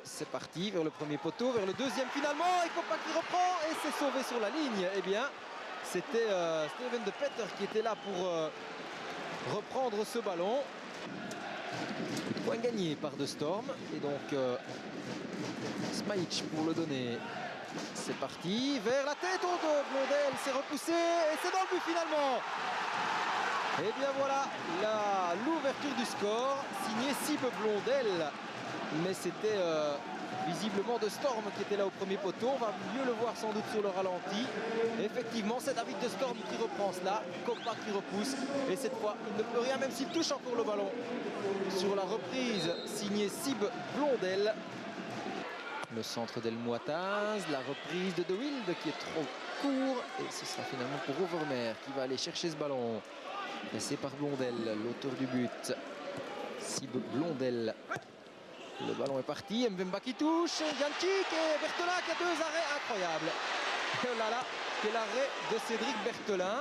C'est parti vers le premier poteau, vers le deuxième finalement, et Kopa qui reprend et c'est sauvé sur la ligne. Eh bien, c'était Steven De Petter qui était là pour reprendre ce ballon. Point gagné par De Storm et donc Smajic pour le donner. C'est parti vers la tête de Blondel, c'est repoussé et c'est dans le but finalement. Et bien voilà l'ouverture du score, signé Sib Blondel. Mais c'était visiblement De Storm qui était là au premier poteau. On va mieux le voir sans doute sur le ralenti. Et effectivement, c'est David De Storm qui reprend cela. Kopa qui repousse. Et cette fois, il ne peut rien, même s'il touche encore le ballon. Sur la reprise, signé Sib Blondel. Le centre d'El Mouataz. La reprise de De Wilde qui est trop court. Et ce sera finalement pour Overmeer qui va aller chercher ce ballon. Pressé par Blondel, l'auteur du but. Sib Blondel. Le ballon est parti, Mbemba qui touche, Jancic et Berthelin qui a deux arrêts incroyables. Oh là là, quel arrêt de Cédric Berthelin.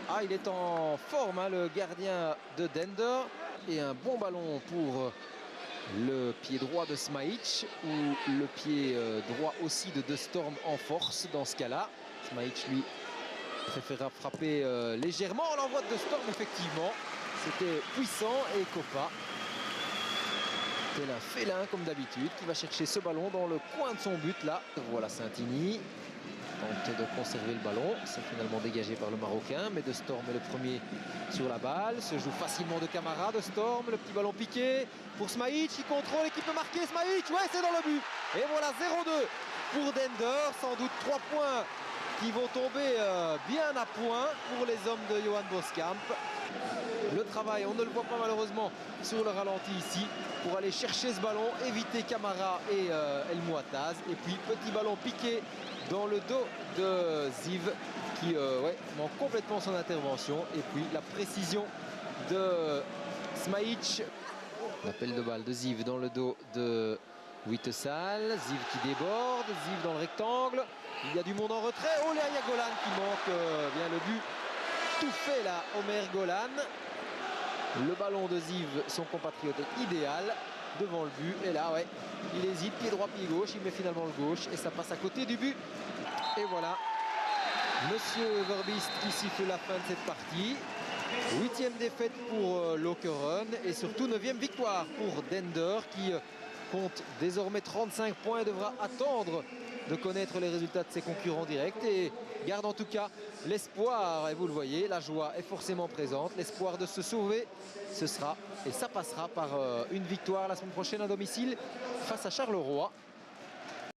Ah, il est en forme, hein, le gardien de Dender. Et un bon ballon pour le pied droit de Smajic ou le pied droit aussi de Storm en force dans ce cas-là. Smajic, lui, préférera frapper légèrement. L'envoi de Storm, effectivement, c'était puissant et Kopa. Un félin comme d'habitude qui va chercher ce ballon dans le coin de son but là. Voilà Saint-Igny tente de conserver le ballon, c'est finalement dégagé par le Marocain, mais De Storm est le premier sur la balle, se joue facilement de Camara. De Storm, le petit ballon piqué pour Smajic, il contrôle et qui peut marquer. Smajic, ouais, c'est dans le but. Et voilà 0-2 pour Dender, sans doute 3 points qui vont tomber bien à point pour les hommes de Johan Boskamp. Le travail, on ne le voit pas malheureusement sur le ralenti ici, pour aller chercher ce ballon, éviter Camara et El Mouataz. Et puis petit ballon piqué dans le dos de Ziv qui manque complètement son intervention. Et puis la précision de Smajic. L'appel de balle de Ziv dans le dos de Wittesal. Ziv qui déborde, Ziv dans le rectangle. Il y a du monde en retrait. Oh là, il y a Golan qui manque bien le but. Tout fait là, Omer Golan. Le ballon de Ziv, son compatriote, est idéal devant le but. Et là, ouais, il hésite, pied droit, pied gauche. Il met finalement le gauche et ça passe à côté du but. Et voilà, Monsieur Verbist qui siffle la fin de cette partie. 8e défaite pour Lokeren et surtout 9e victoire pour Dender qui compte désormais 35 points et devra attendre de connaître les résultats de ses concurrents directs et garde en tout cas l'espoir, et vous le voyez, la joie est forcément présente, l'espoir de se sauver, ce sera et ça passera par une victoire la semaine prochaine à domicile face à Charleroi.